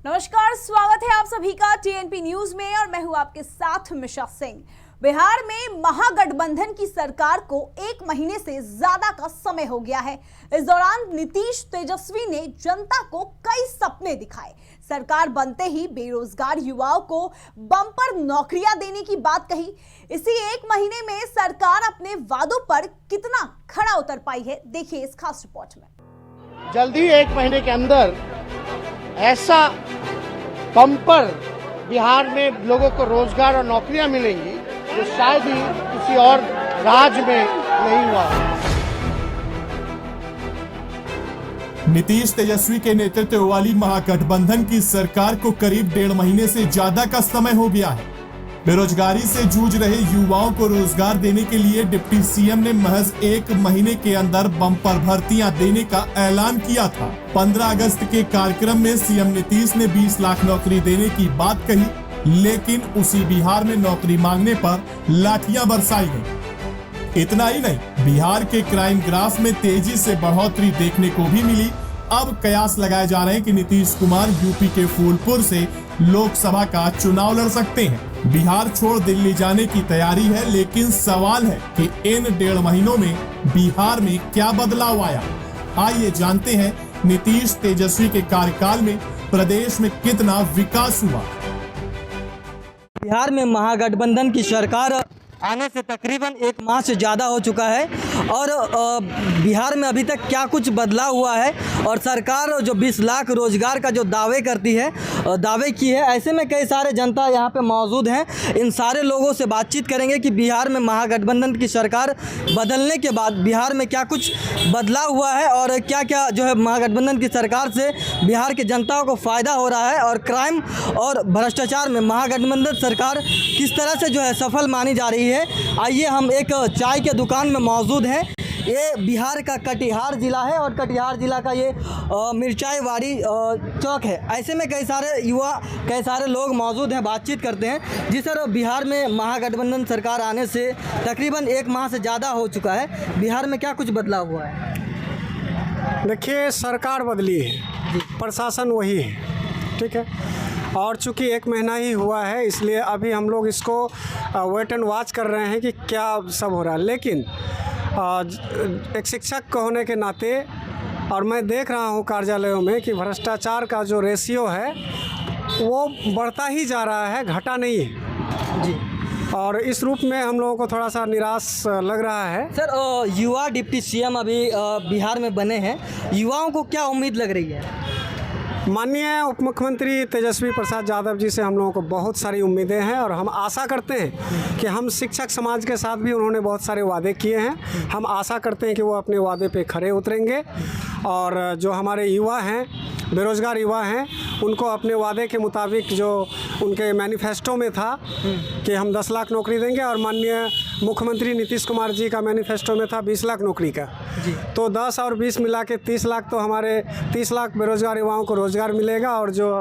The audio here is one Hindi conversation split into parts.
नमस्कार, स्वागत है आप सभी का टीएनपी न्यूज में और मैं हूं आपके साथ मिशा सिंह। बिहार में महागठबंधन की सरकार को 1 महीने से ज्यादा का समय हो गया है। इस दौरान नीतीश तेजस्वी ने जनता को कई सपने दिखाए। सरकार बनते ही बेरोजगार युवाओं को बम्पर नौकरियां देने की बात कही। इसी 1 महीने में सरकार अपने वादों पर कितना खरा उतर पाई है, देखिए इस खास रिपोर्ट में। जल्दी 1 महीने के अंदर ऐसा बम्पर बिहार में लोगों को रोजगार और नौकरियां मिलेंगी जो शायद ही किसी और राज्य में नहीं हुआ। नीतीश तेजस्वी के नेतृत्व वाली महागठबंधन की सरकार को करीब 1.5 महीने से ज्यादा का समय हो गया है। बेरोजगारी से जूझ रहे युवाओं को रोजगार देने के लिए डिप्टी सीएम ने महज 1 महीने के अंदर बम्पर भर्तियां देने का ऐलान किया था। 15 अगस्त के कार्यक्रम में सीएम नीतीश ने 20 लाख नौकरी देने की बात कही, लेकिन उसी बिहार में नौकरी मांगने पर लाठियां बरसाई गई। इतना ही नहीं, बिहार के क्राइम ग्राफ में तेजी से बढ़ोतरी देखने को भी मिली। अब कयास लगाए जा रहे हैं कि नीतीश कुमार यूपी के फूलपुर से लोकसभा का चुनाव लड़ सकते हैं। बिहार छोड़ दिल्ली जाने की तैयारी है, लेकिन सवाल है कि इन 1.5 महीनों में बिहार में क्या बदलाव आया। आइए जानते हैं नीतीश तेजस्वी के कार्यकाल में प्रदेश में कितना विकास हुआ। बिहार में महागठबंधन की सरकार आने से तकरीबन 1 माह से ज़्यादा हो चुका है और बिहार में अभी तक क्या कुछ बदलाव हुआ है और सरकार जो 20 लाख रोजगार का जो दावे करती है, दावे की है, ऐसे में कई सारे जनता यहाँ पे मौजूद हैं। इन सारे लोगों से बातचीत करेंगे कि बिहार में महागठबंधन की सरकार बदलने के बाद बिहार में क्या कुछ बदलाव हुआ है और क्या क्या जो है महागठबंधन की सरकार से बिहार के जनता को फ़ायदा हो रहा है और क्राइम और भ्रष्टाचार में महागठबंधन सरकार किस तरह से जो है सफल मानी जा रही है। आइए, हम एक चाय के दुकान में मौजूद हैं। ये बिहार का कटिहार ज़िला है और कटिहार ज़िला का ये मिर्चाईवाड़ी चौक है। ऐसे में कई सारे युवा, कई सारे लोग मौजूद हैं, बातचीत करते हैं। जी सर, बिहार में महागठबंधन सरकार आने से तकरीबन 1 माह से ज़्यादा हो चुका है। बिहार में क्या कुछ बदलाव हुआ है? देखिए, सरकार बदली है, प्रशासन वही है, ठीक है। और चूँकि 1 महीना ही हुआ है, इसलिए अभी हम लोग इसको वेट एंड वॉच कर रहे हैं कि क्या सब हो रहा है। लेकिन एक शिक्षक होने के नाते और मैं देख रहा हूँ कार्यालयों में कि भ्रष्टाचार का जो रेशियो है वो बढ़ता ही जा रहा है, घटा नहीं है जी। और इस रूप में हम लोगों को थोड़ा सा निराश लग रहा है। सर, युवा डिप्टी सीएम अभी बिहार में बने हैं, युवाओं को क्या उम्मीद लग रही है? माननीय उप मुख्यमंत्री तेजस्वी प्रसाद यादव जी से हम लोगों को बहुत सारी उम्मीदें हैं और हम आशा करते हैं कि हम शिक्षक समाज के साथ भी उन्होंने बहुत सारे वादे किए हैं। हम आशा करते हैं कि वो अपने वादे पे खरे उतरेंगे और जो हमारे युवा हैं, बेरोज़गार युवा हैं, उनको अपने वादे के मुताबिक जो उनके मैनिफेस्टो में था कि हम 10 लाख नौकरी देंगे और माननीय मुख्यमंत्री नीतीश कुमार जी का मैनिफेस्टो में था 20 लाख नौकरी का जी। तो 10 और 20 मिला के 30 लाख, तो हमारे 30 लाख बेरोज़गार युवाओं को रोज़गार मिलेगा। और जो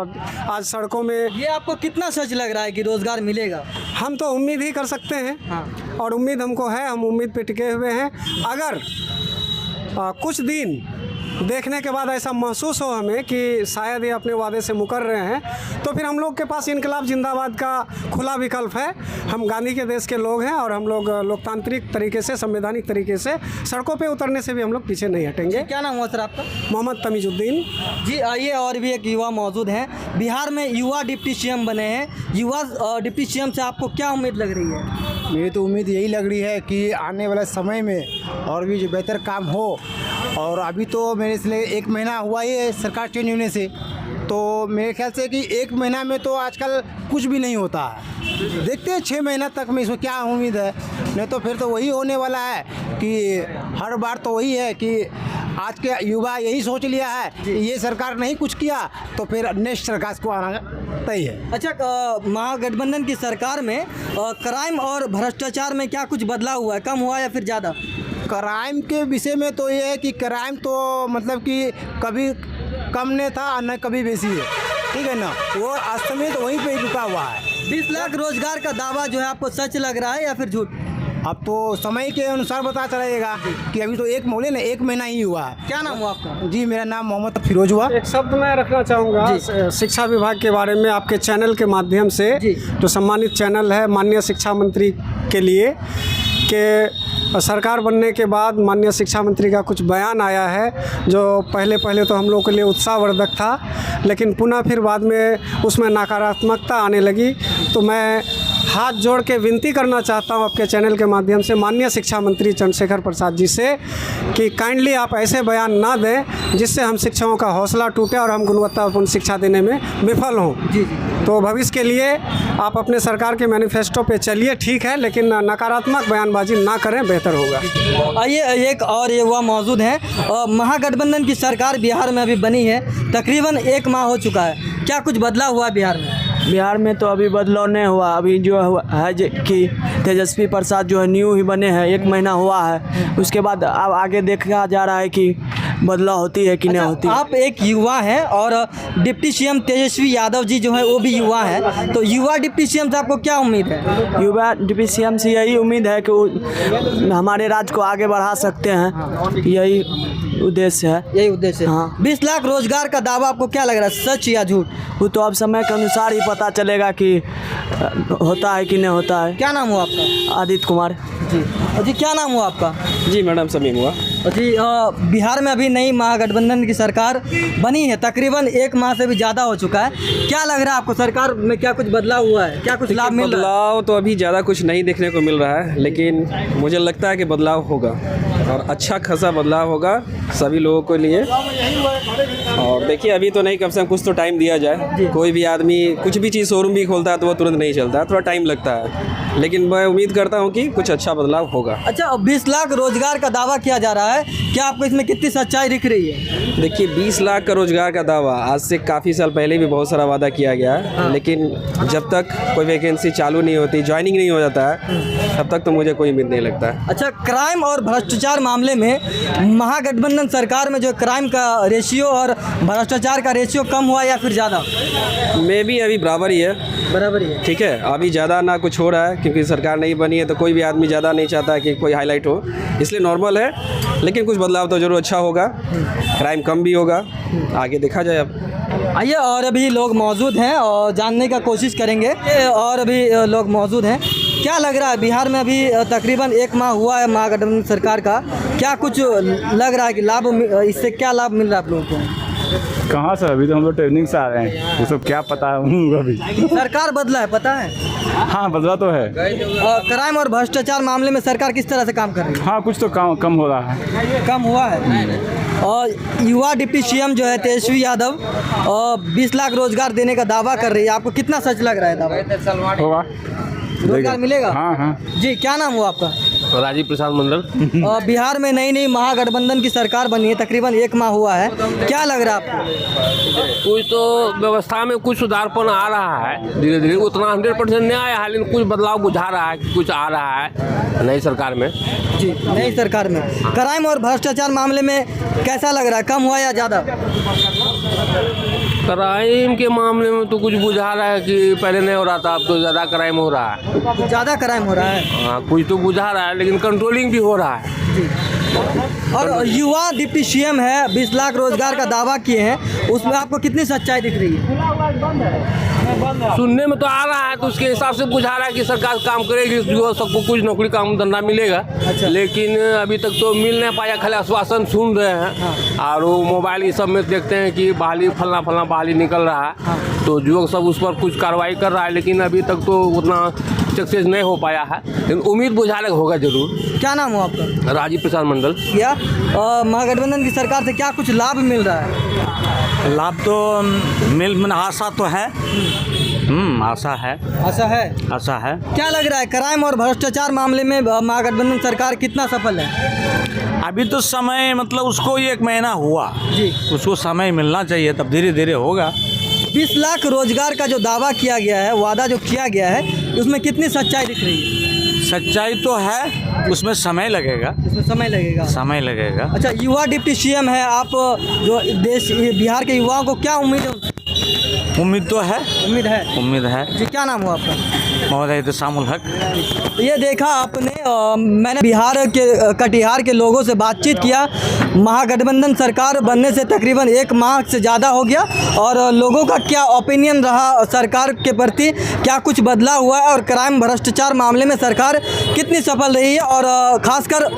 आज सड़कों में, ये आपको कितना सच लग रहा है कि रोज़गार मिलेगा? हम तो उम्मीद ही कर सकते हैं। हाँ। और उम्मीद हमको है, हम उम्मीद पे टिके हुए हैं। अगर कुछ दिन देखने के बाद ऐसा महसूस हो हमें कि शायद ये अपने वादे से मुकर रहे हैं, तो फिर हम लोग के पास इनकलाब जिंदाबाद का खुला विकल्प है। हम गांधी के देश के लोग हैं और हम लोग लोकतांत्रिक तरीके से, संवैधानिक तरीके से सड़कों पे उतरने से भी हम लोग पीछे नहीं हटेंगे। क्या नाम हुआ सर आपका? मोहम्मद तमीजुद्दीन जी। आइए, और भी एक युवा मौजूद हैं। बिहार में युवा डिप्टी सीएम बने हैं, युवा डिप्टी सीएम से आपको क्या उम्मीद लग रही है? मेरी तो उम्मीद यही लग रही है कि आने वाले समय में और भी जो बेहतर काम हो। और अभी तो मेरे इसलिए 1 महीना हुआ ही सरकार चेंज होने से, तो मेरे ख्याल से कि 1 महीना में तो आजकल कुछ भी नहीं होता है। देखते हैं 6 महीना तक में इसमें क्या उम्मीद है, नहीं तो फिर तो वही होने वाला है कि हर बार तो वही है कि आज के युवा यही सोच लिया है कि ये सरकार नहीं कुछ किया तो फिर नेक्स्ट सरकार को आना तय है। अच्छा, महागठबंधन की सरकार में क्राइम और भ्रष्टाचार में क्या कुछ बदलाव हुआ है, कम हुआ या फिर ज़्यादा? क्राइम के विषय में तो ये है कि क्राइम तो मतलब कि कभी कम नहीं था और न कभी बेसी है, ठीक है ना। वो अस्तमित वहीं पे ही रुका हुआ है। 20 लाख रोजगार का दावा जो है आपको सच लग रहा है या फिर झूठ? अब तो समय के अनुसार पता चलेगा कि अभी तो एक मोले ना 1 महीना ही हुआ है। क्या नाम हुआ आपका? जी मेरा नाम मोहम्मद फिरोज हुआ। एक शब्द मैं रखना चाहूँगा शिक्षा विभाग के बारे में आपके चैनल के माध्यम से, जो सम्मानित चैनल है माननीय शिक्षा मंत्री के लिए, कि सरकार बनने के बाद माननीय शिक्षा मंत्री का कुछ बयान आया है जो पहले तो हम लोग के लिए उत्साहवर्धक था, लेकिन पुनः फिर बाद में उसमें नकारात्मकता आने लगी। तो मैं हाथ जोड़ के विनती करना चाहता हूं आपके चैनल के माध्यम से माननीय शिक्षा मंत्री चंद्रशेखर प्रसाद जी से कि काइंडली आप ऐसे बयान ना दें जिससे हम शिक्षकों का हौसला टूटे और हम गुणवत्तापूर्ण शिक्षा देने में विफल हों। जी तो भविष्य के लिए आप अपने सरकार के मैनिफेस्टो पे चलिए, ठीक है, लेकिन नकारात्मक बयानबाजी ना करें, बेहतर होगा। आइए एक और युवा मौजूद हैं। महागठबंधन की सरकार बिहार में अभी बनी है, तकरीबन 1 माह हो चुका है, क्या कुछ बदलाव हुआ बिहार में? बिहार में तो अभी बदलाव नहीं हुआ। अभी जो है कि तेजस्वी प्रसाद जो है न्यू ही बने हैं, 1 महीना हुआ है। उसके बाद अब आगे देखा जा रहा है कि बदलाव होती है कि नहीं होती। आप एक युवा हैं और डिप्टी सीएम तेजस्वी यादव जी जो है वो भी युवा है, तो युवा डिप्टी सीएम से आपको क्या उम्मीद है? युवा डिप्टी सीएम से यही उम्मीद है कि वो हमारे राज्य को आगे बढ़ा सकते हैं, यही उद्देश्य है। यही उद्देश्य है। हाँ। 20 लाख रोजगार का दावा आपको क्या लग रहा है, सच या झूठ? वो तो अब समय के अनुसार ही पता चलेगा कि होता है कि नहीं होता है। क्या नाम हुआ आपका? आदित्य कुमार। जी क्या नाम हुआ आपका? जी मैडम समीम हुआ। जी बिहार में अभी नई महागठबंधन की सरकार बनी है, तकरीबन 1 माह से भी ज़्यादा हो चुका है, क्या लग रहा है आपको? सरकार में क्या कुछ बदलाव हुआ है, क्या कुछ लाभ मिल रहा है? बदलाव तो अभी ज़्यादा कुछ नहीं देखने को मिल रहा है, लेकिन मुझे लगता है कि बदलाव होगा और अच्छा खासा बदलाव होगा सभी लोगों के लिए। और देखिए अभी तो नहीं, कम से कम कुछ तो टाइम दिया जाए। कोई भी आदमी कुछ भी चीज़ शोरूम भी खोलता है तो वो तुरंत नहीं चलता है, थोड़ा टाइम लगता है, लेकिन मैं उम्मीद करता हूँ कि कुछ अच्छा बदलाव होगा। अच्छा 20 लाख रोजगार का दावा किया जा रहा है, क्या आपको इसमें कितनी सच्चाई दिख रही है? देखिए 20 लाख का रोजगार का दावा आज से काफ़ी साल पहले भी बहुत सारा वादा किया गया है। हाँ। लेकिन जब तक कोई वैकेंसी चालू नहीं होती, ज्वाइनिंग नहीं हो जाता है, तब तक तो मुझे कोई उम्मीद नहीं लगता है। अच्छा क्राइम और भ्रष्टाचार मामले में महागठबंधन सरकार में जो क्राइम का रेशियो और भ्रष्टाचार का रेशियो कम हुआ या फिर ज़्यादा? मे भी अभी बराबर ही है। बराबर ही है। ठीक है, अभी ज़्यादा ना कुछ हो रहा है क्योंकि सरकार नहीं बनी है, तो कोई भी आदमी ज़्यादा नहीं चाहता है कि कोई हाईलाइट हो, इसलिए नॉर्मल है। लेकिन कुछ बदलाव तो जरूर अच्छा होगा, क्राइम कम भी होगा, आगे देखा जाए। अब आइए और अभी लोग मौजूद हैं और जानने का कोशिश करेंगे। और अभी लोग मौजूद हैं, क्या लग रहा है बिहार में अभी तकरीबन 1 माह हुआ है महागठबंधन सरकार का, क्या कुछ लग रहा है कि लाभ, इससे क्या लाभ मिल रहा है आप लोगों को? कहाँ से, अभी तो हम लोग ट्रेनिंग से आ रहे हैं, वो सब क्या पता है अभी। सरकार बदला है, पता है? हाँ बदला तो है। क्राइम और भ्रष्टाचार मामले में सरकार किस तरह से काम कर रही है? हाँ कुछ तो कम हो रहा है। कम हुआ है। और युवा डिप्टी सीएम जो है तेजस्वी यादव 20 लाख रोजगार देने का दावा कर रही है, आपको कितना सच लग रहा है दावा? होगा, रोजगार मिलेगा? हाँ। जी क्या नाम हुआ आपका? राजीव प्रसाद मंडल। बिहार में नई महागठबंधन की सरकार बनी है, तकरीबन 1 माह हुआ है, क्या लग रहा है आपको? कुछ तो व्यवस्था में कुछ सुधारपन आ रहा है धीरे धीरे, उतना 100% नहीं आया है, लेकिन कुछ बदलाव बुझा रहा है कि कुछ आ रहा है नई सरकार में। जी नई सरकार में क्राइम और भ्रष्टाचार मामले में कैसा लग रहा है, कम हुआ या ज़्यादा? क्राइम के मामले में तो कुछ बुझा रहा है कि पहले नहीं हो रहा था, अब तो ज़्यादा क्राइम हो रहा है। ज़्यादा क्राइम हो रहा है? हाँ कुछ तो बुझा रहा है, लेकिन कंट्रोलिंग भी हो रहा है। जी। और युवा डिप्टी सीएम है, 20 लाख रोजगार का दावा किए हैं, उसमें आपको कितनी सच्चाई दिख रही है? सुनने में तो आ रहा है, तो उसके हिसाब से बुझा रहा है कि सरकार काम करेगी, जो सबको कुछ नौकरी काम धंधा मिलेगा। अच्छा। लेकिन अभी तक तो मिल नहीं पाया, खाली आश्वासन सुन रहे हैं। हाँ। और वो मोबाइल ये सब में देखते हैं कि बहाली फलना बहाली निकल रहा है। हाँ। तो युवक सब उस पर कुछ कार्रवाई कर रहा है, लेकिन अभी तक तो उतना सक्सेस नहीं हो पाया है, लेकिन उम्मीद बुझाने होगा जरूर। क्या नाम हो आपका? राजीव प्रसाद मंडल। क्या महागठबंधन की सरकार से क्या कुछ लाभ मिल रहा है? लाभ तो आशा तो है। आशा है। क्या लग रहा है क्राइम और भ्रष्टाचार मामले में महागठबंधन सरकार कितना सफल है? अभी तो समय मतलब उसको 1 महीना हुआ जी, उसको समय मिलना चाहिए, तब धीरे धीरे होगा। 20 लाख रोजगार का जो दावा किया गया है, वादा जो किया गया है, उसमें कितनी सच्चाई दिख रही है? सच्चाई तो है, उसमें समय लगेगा। इसमें समय लगेगा। अच्छा युवा डिप्टी सीएम है आप, जो देश बिहार के युवाओं को क्या उम्मीद है? उम्मीद तो है। उम्मीद है उम्मीद है। जी क्या नाम हुआ आपका? महोदय इत्तेसामुल हक। ये देखा आपने, मैंने बिहार के कटिहार के लोगों से बातचीत किया। महागठबंधन सरकार बनने से तकरीबन 1 माह से ज़्यादा हो गया और लोगों का क्या ओपिनियन रहा सरकार के प्रति, क्या कुछ बदलाव हुआ है और क्राइम भ्रष्टाचार मामले में सरकार कितनी सफल रही है, और खासकर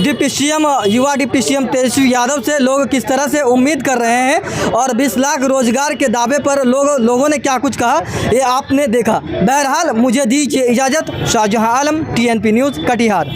डिप्टी सीएम, युवा डिप्टी सीएम तेजस्वी यादव से लोग किस तरह से उम्मीद कर रहे हैं, और 20 लाख रोजगार के दावे पर लोगों ने क्या कुछ कहा, ये आपने देखा। बहरहाल मुझे दीजिए इजाज़त। शाहजहां आलम, TNP न्यूज़, कटिहार।